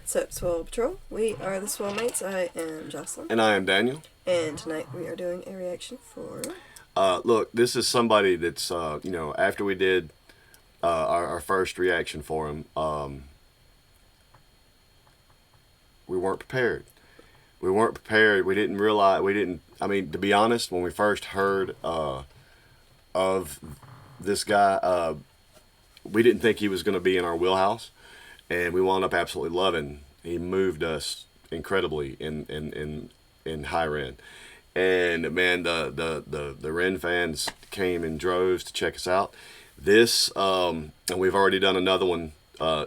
What's up, Swole Patrol? We are the Swolemates. I am Jocelyn. And I am Daniel. And tonight we are doing a reaction for... Look, this is somebody that's, after we did our first reaction for him, we weren't prepared. We weren't prepared. We didn't realize, to be honest, when we first heard of this guy, we didn't think he was going to be in our wheelhouse. And we wound up absolutely loving. He moved us incredibly in high Ren. And man, the Ren fans came in droves to check us out. This, and we've already done another one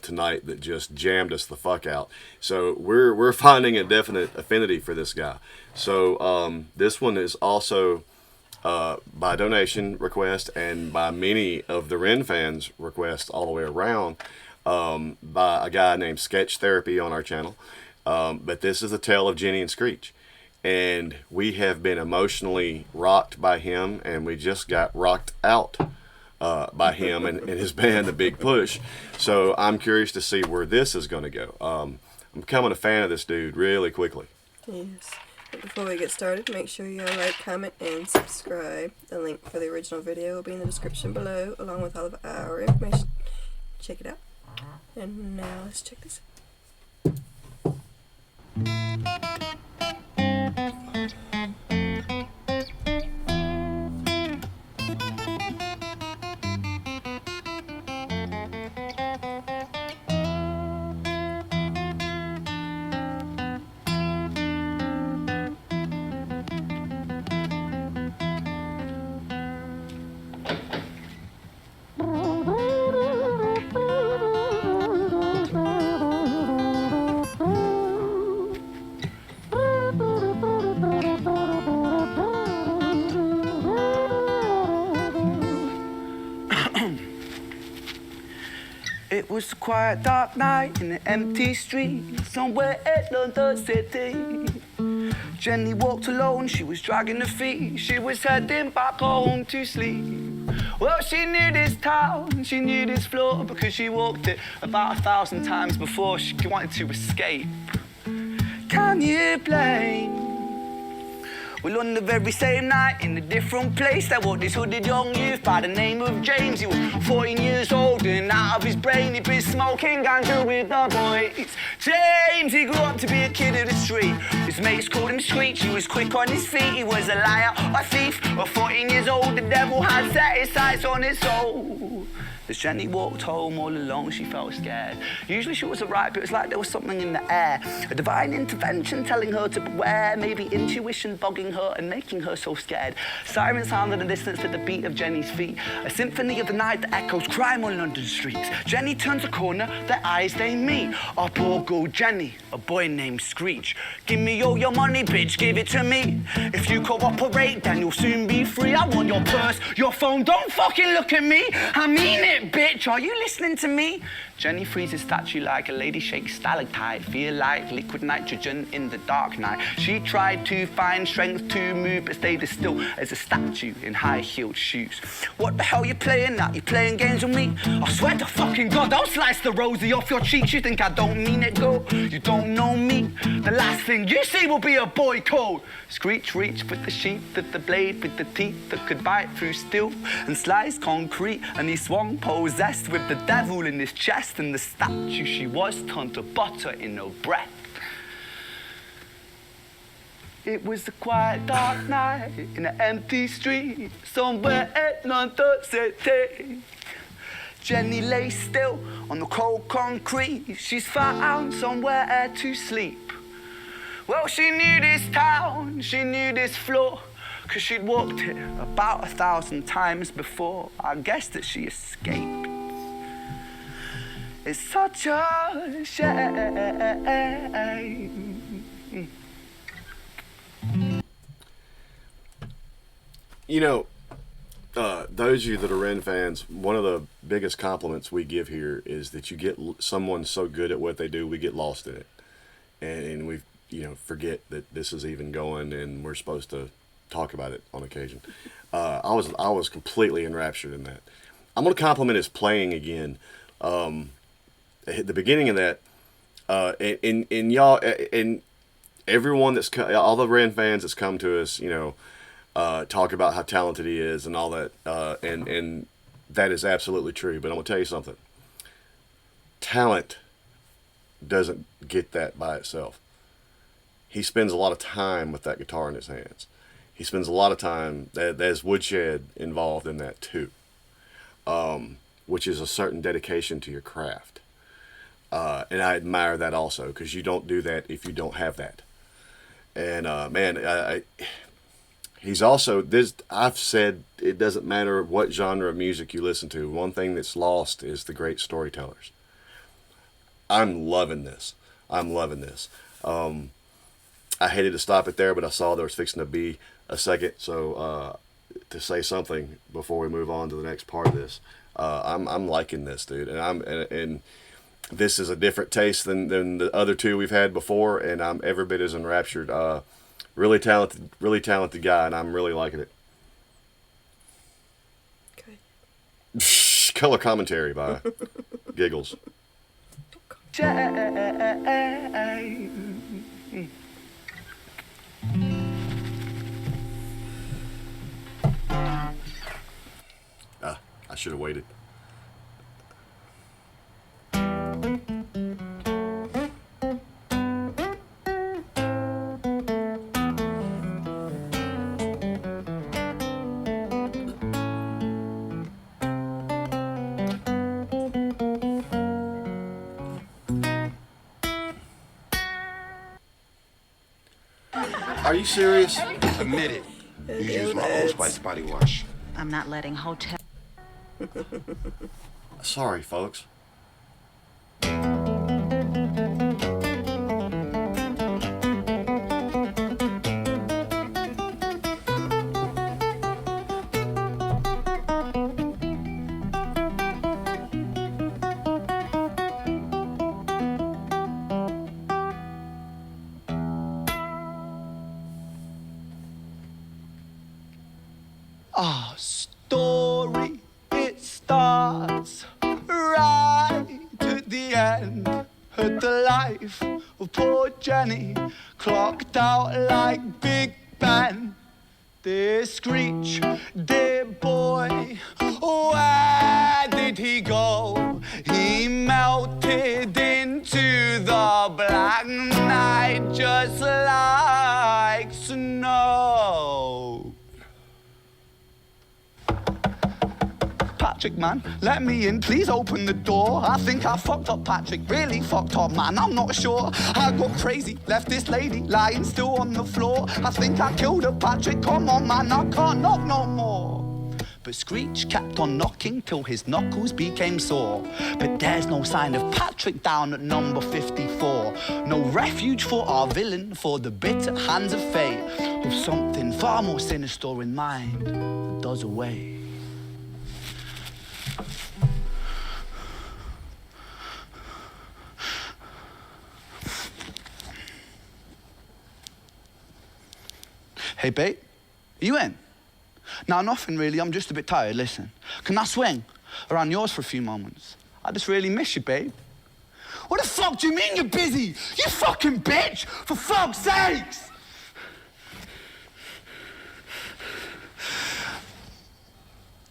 tonight that just jammed us the fuck out. So we're finding a definite affinity for this guy. So this one is also by donation request and by many of the Ren fans' requests all the way around. By a guy named Sketch Therapy on our channel. But this is the tale of Jenny and Screech. And we have been emotionally rocked by him, and we just got rocked out by him and his band, The Big Push. So I'm curious to see where this is going to go. I'm becoming a fan of this dude really quickly. Yes. But before we get started, make sure you like, comment, and subscribe. The link for the original video will be in the description below, along with all of our information. Check it out. And now let's check this out. It was a quiet, dark night in an empty street somewhere in London City. Jenny walked alone, she was dragging her feet. She was heading back home to sleep. Well, she knew this town, she knew this floor, because she walked it about 1,000 times before she wanted to escape. Can you blame? Well, on the very same night, in a different place, there walked this hooded young youth by the name of James. He was 14 years old and out of his brain. He'd been smoking ganja with the boys. James, he grew up to be a kid of the street. His mates called him Screech. He was quick on his feet. He was a liar, a thief. At 14 years old, the devil had set his sights on his soul. As Jenny walked home all alone, she felt scared. Usually she was alright, but it was like there was something in the air. A divine intervention telling her to beware, maybe intuition bogging her and making her so scared. Sirens sounded in the distance at the beat of Jenny's feet. A symphony of the night that echoes crime on London streets. Jenny turns a corner, their eyes they meet. Our poor girl Jenny, a boy named Screech. Give me all your money, bitch, give it to me. If you cooperate, then you'll soon be free. I want your purse, your phone, don't fucking look at me. I mean it. Bitch, are you listening to me? Jenny freezes statue like a lady shakes stalactite. Feel like liquid nitrogen in the dark night. She tried to find strength to move, but stayed as still as a statue in high-heeled shoes. What the hell you playing at? You playing games with me? I swear to fucking God, I'll slice the rosy off your cheeks. You think I don't mean it, girl? You don't know me. The last thing you see will be a boy code. Screech reached with the sheath of the blade, with the teeth that could bite through steel and slice concrete, and he swung possessed with the devil in his chest. And the statue she was turned to butter in her breath. It was a quiet, dark night in an empty street somewhere in London City. Jenny lay still on the cold concrete. She's found somewhere to sleep. Well, she knew this town, she knew this floor, 'cause she'd walked it about 1,000 times before. I guess that she escaped. It's such a shame. You know, those of you that are Ren fans, one of the biggest compliments we give here is that you get someone so good at what they do, we get lost in it. And we, forget that this is even going and we're supposed to talk about it on occasion. I was completely enraptured in that. I'm going to compliment his playing again. At the beginning of that, and y'all, and everyone all the Ren fans that's come to us, talk about how talented he is and all that, and that is absolutely true. But I'm gonna tell you something. Talent doesn't get that by itself. He spends a lot of time with that guitar in his hands. He spends a lot of time. There's woodshed involved in that too, which is a certain dedication to your craft. And I admire that also, because you don't do that if you don't have that. And man, he's also this. I've said it doesn't matter what genre of music you listen to. One thing that's lost is the great storytellers. I'm loving this. I hated to stop it there, but I saw there was fixing to be a second, so to say something before we move on to the next part of this. I'm liking this, dude, and this is a different taste than the other two we've had before, and I'm every bit as enraptured. Really talented guy, and I'm really liking it. Okay. Color commentary by Giggles. I should have waited. Are you serious? Admit it. You use my Old Spice body wash. I'm not letting hotel. Sorry, folks. Our story, it starts right at the end. At the life of poor Jenny, clocked out like Big Ben. Dear Screech, dear boy, where did he go? He melted into the black night just like snow. Patrick, man, let me in, please open the door. I think I fucked up, Patrick, really fucked up, man, I'm not sure. I got crazy, left this lady lying still on the floor. I think I killed her, Patrick, come on, man, I can't knock no more. But Screech kept on knocking till his knuckles became sore. But there's no sign of Patrick down at number 54. No refuge for our villain, for the bitter hands of fate, with something far more sinister in mind that does away. Hey, babe, are you in? No, nothing really, I'm just a bit tired, listen. Can I swing around yours for a few moments? I just really miss you, babe. What the fuck do you mean you're busy? You fucking bitch, for fuck's sakes!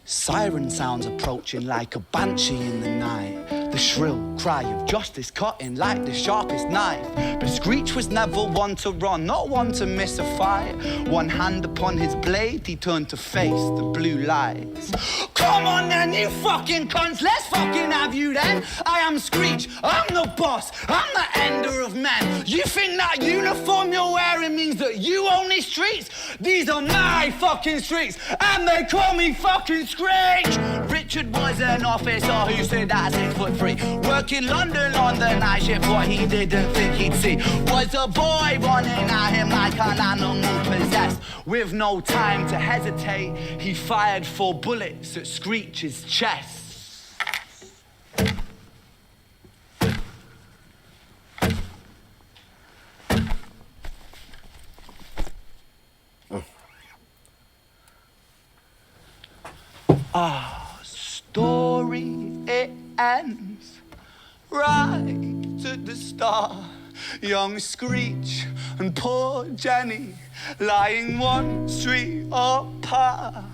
Siren sounds approaching like a banshee in the night. The shrill cry of justice cutting like the sharpest knife. But Screech was never one to run, not one to miss a fight. One hand upon his blade, he turned to face the blue lights. Come on then, you fucking cunts, let's fucking have you then. I am Screech, I'm the boss, I'm the ender of men. You think that uniform you're wearing means that you own these streets? These are my fucking streets, and they call me fucking Screech. Richard was an officer who stood at 6'3", working London on the night shift. What he didn't think he'd see was a boy running at him like an animal possessed. With no time to hesitate, he fired 4 bullets at Screech's chest. Our story, it ends right at the start. Young Screech and poor Jenny lying 1 street apart.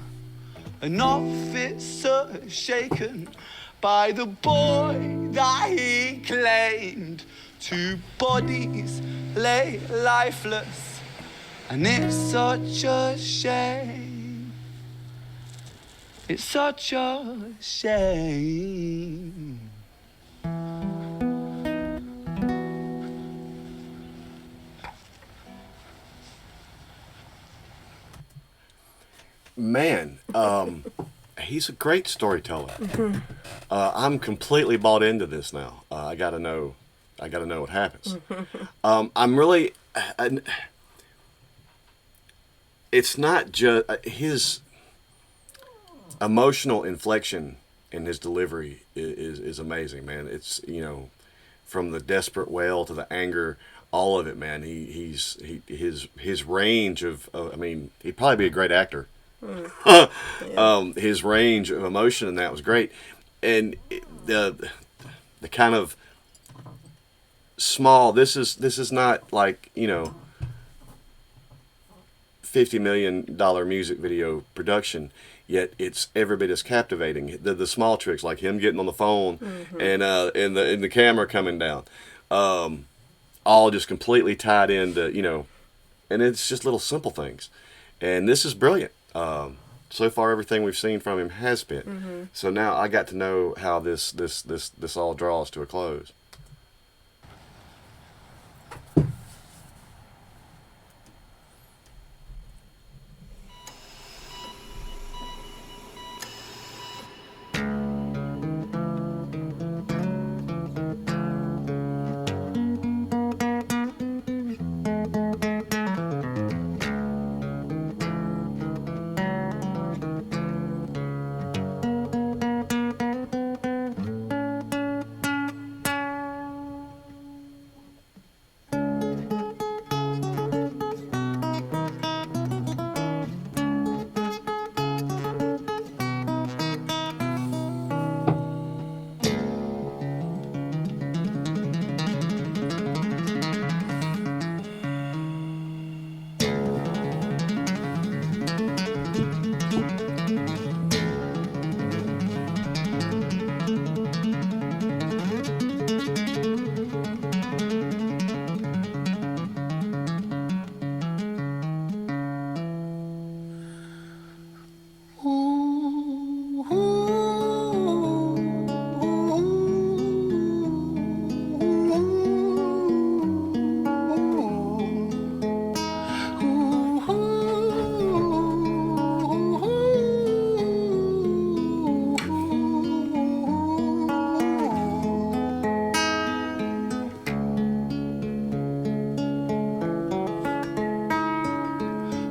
An officer shaken by the boy that he claimed. 2 bodies lay lifeless, and it's such a shame. It's such a shame. Man, he's a great storyteller. I'm completely bought into this now. I gotta know what happens. I'm really. It's not just his emotional inflection in his delivery is amazing, man. It's, you know, from the desperate wail to the anger, all of it, man. His range of I mean, he'd probably be a great actor. Yeah. His range of emotion in that was great, and the kind of small. This is not like, you know, $50 million music video production. Yet it's every bit as captivating. The small tricks, like him getting on the phone, and the camera coming down, all just completely tied into, you know, and it's just little simple things, and this is brilliant. So far, everything we've seen from him has been. So now I got to know how this all draws to a close.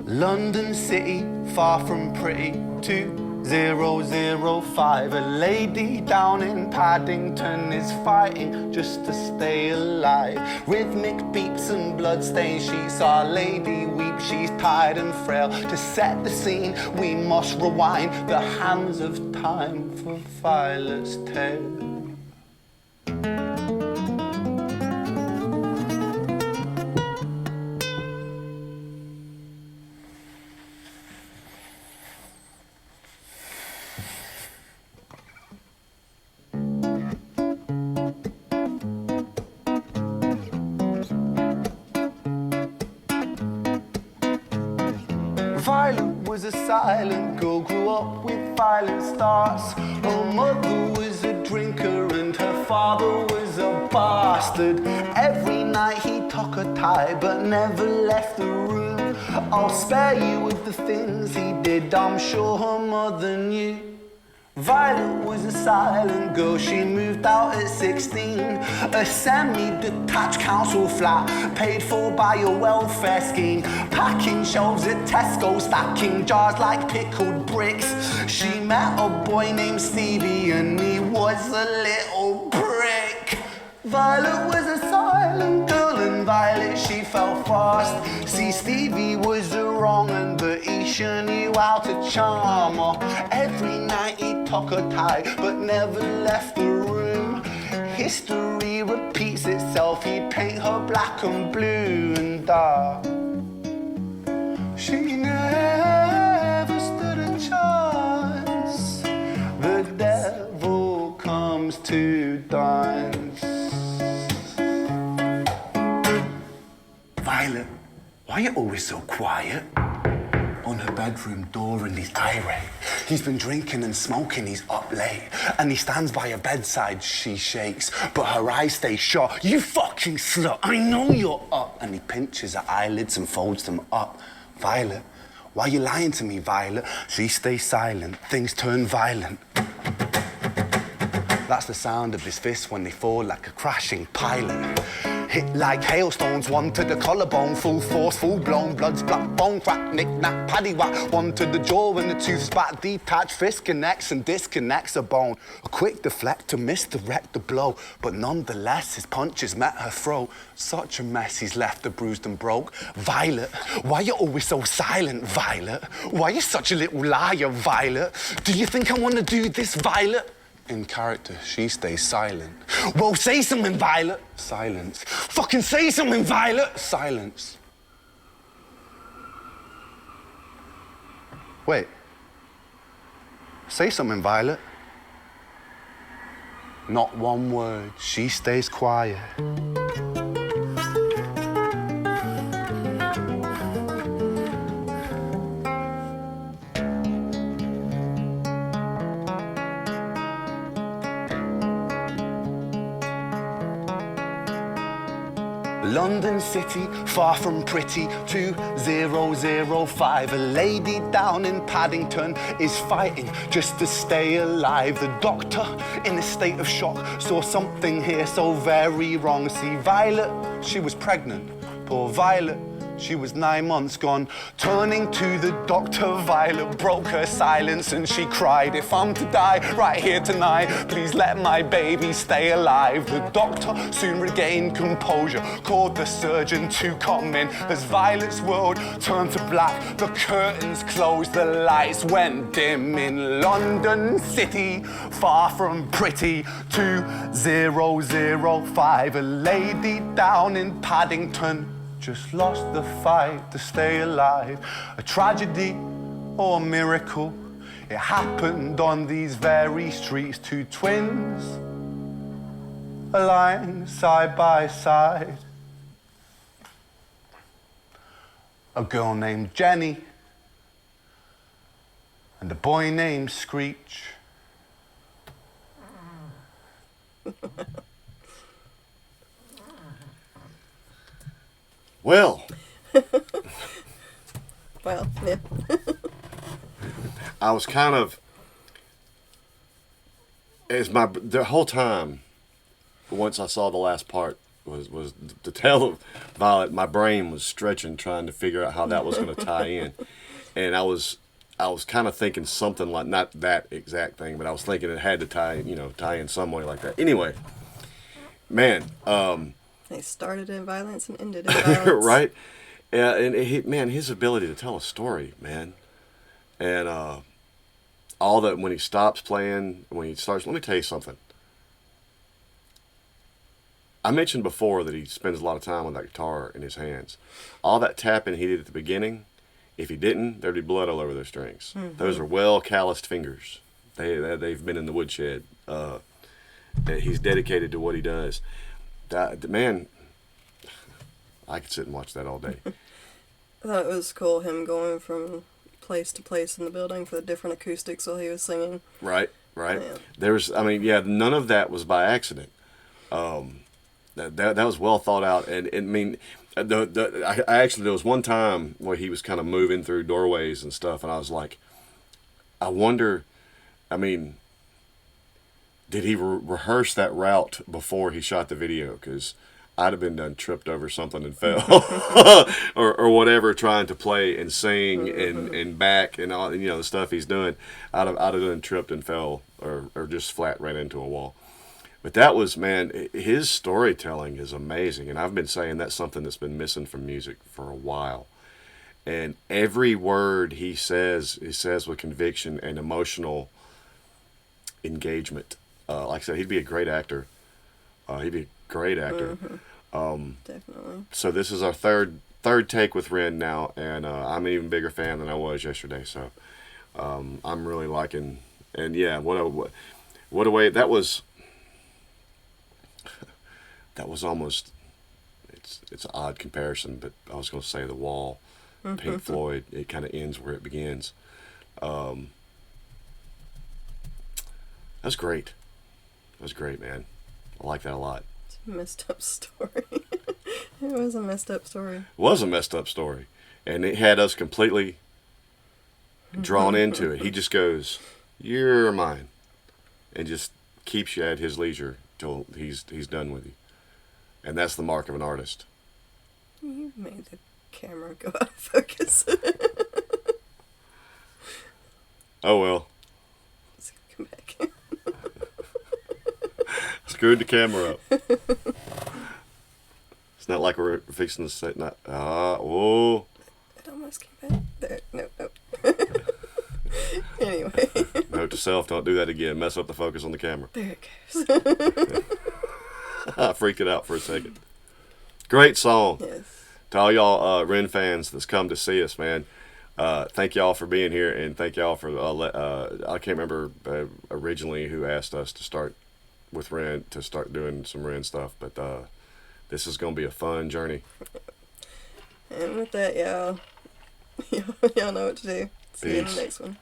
London City, far from pretty, 2005. A lady down in Paddington is fighting just to stay alive. Rhythmic beats and bloodstains, she's Our Lady weeps, she's tired and frail. To set the scene, we must rewind the hands of time for Violet's tale. Violet was a silent girl, grew up with violent starts. Her mother was a drinker and her father was a bastard. Every night he took her tie but never left the room. I'll spare you of the things he did, I'm sure her mother knew. Violet was a silent girl, she moved out at 16. A semi-detached council flat, paid for by a welfare scheme. Packing shelves at Tesco, stacking jars like pickled bricks. She met a boy named Stevie and he was a little prick. Violet was a silent girl and Violet, she fell fast. See, Stevie was a wrong un, but he sure knew how to charm her. Every night he took her tie, but never left the room. history repeats itself. He'd paint her black and blue and dark. She never stood a chance. The devil comes to dance. Violet, why are you always so quiet? On her bedroom door and he's irate. He's been drinking and smoking, he's up late. And he stands by her bedside, she shakes, but her eyes stay shut. You fucking slut, I know you're up. And he pinches her eyelids and folds them up. Violet, why are you lying to me, Violet? She stays silent, things turn violent. That's the sound of his fists when they fall like a crashing pilot. Hit like hailstones, one to the collarbone, full force, full blown, blood's black bone, crack, knick-knack, paddywhack, one to the jaw and the tooth spat, detached, fist connects and disconnects a bone. A quick deflect to misdirect the blow, but nonetheless his punches met her throat. Such a mess he's left her bruised and broke. Violet, why you always so silent, Violet? Why you such a little liar, Violet? Do you think I want to do this, Violet? In character, she stays silent. Well, say something, Violet. Silence. Fucking say something, Violet. Silence. Wait. Say something, Violet. Not one word. She stays quiet. London City, far from pretty, 2005. A lady down in Paddington is fighting just to stay alive. The doctor, in a state of shock, saw something here so very wrong. See, Violet, she was pregnant. Poor Violet, she was 9 months gone. Turning to the doctor, Violet broke her silence and she cried, if I'm to die right here tonight, please let my baby stay alive. The doctor soon regained composure, called the surgeon to come in. As Violet's world turned to black, the curtains closed, the lights went dim. In London City, far from pretty, 2005. A lady down in Paddington just lost the fight to stay alive. A tragedy or a miracle, it happened on these very streets. Two twins aligned side by side. A girl named Jenny and a boy named Screech. Well. Well, yeah. I was kind of, the whole time, once I saw the last part, was the tale of Violet, my brain was stretching trying to figure out how that was going to tie in. And I was kind of thinking something like, not that exact thing, but I was thinking it had to tie in some way like that. Anyway, man, They started in violence and ended in violence. right? Yeah, and his ability to tell a story, man. And all that, when he stops playing, when he starts, let me tell you something. I mentioned before that he spends a lot of time with that guitar in his hands. All that tapping he did at the beginning, if he didn't, there'd be blood all over those strings. Mm-hmm. Those are well calloused fingers. They've been in the woodshed. He's dedicated to what he does. Man, I could sit and watch that all day. I thought it was cool, him going from place to place in the building for the different acoustics while he was singing. Right. Yeah. None of that was by accident. That was well thought out, and I mean, there was one time where he was kind of moving through doorways and stuff, and I was like, I wonder, I mean, did he rehearse that route before he shot the video? Because I'd have been done tripped over something and fell, or whatever, trying to play and sing and back and all, the stuff he's doing. I'd have done tripped and fell, or just flat ran into a wall. But that was, man, his storytelling is amazing, and I've been saying that's something that's been missing from music for a while. And every word he says with conviction and emotional engagement. Like I said, he'd be a great actor. He'd be a great actor. Definitely. So this is our third take with Ren now, and I'm an even bigger fan than I was yesterday. So I'm really liking, and yeah, what a way that was. That was almost. It's an odd comparison, but I was going to say The Wall, Pink Floyd. It kind of ends where it begins. That's great. That was great, man. I like that a lot. It's a messed up story. It was a messed up story. It was a messed up story, and it had us completely drawn into it. He just goes, "You're mine," and just keeps you at his leisure till he's done with you. And that's the mark of an artist. You made the camera go out of focus. Oh well. Let's come back. Screwed the camera up. It's not like we're fixing to say not. Whoa. It almost came back. There. Nope. Anyway. Note to self: don't do that again. Mess up the focus on the camera. There it goes. I freaked it out for a second. Great song. Yes. To all y'all Ren fans that's come to see us, man. Thank y'all for being here, and thank y'all for I can't remember originally who asked us to start with Ren, to start doing some Ren stuff, but this is gonna be a fun journey. And with that, y'all know what to do. See you in the Peace. next one.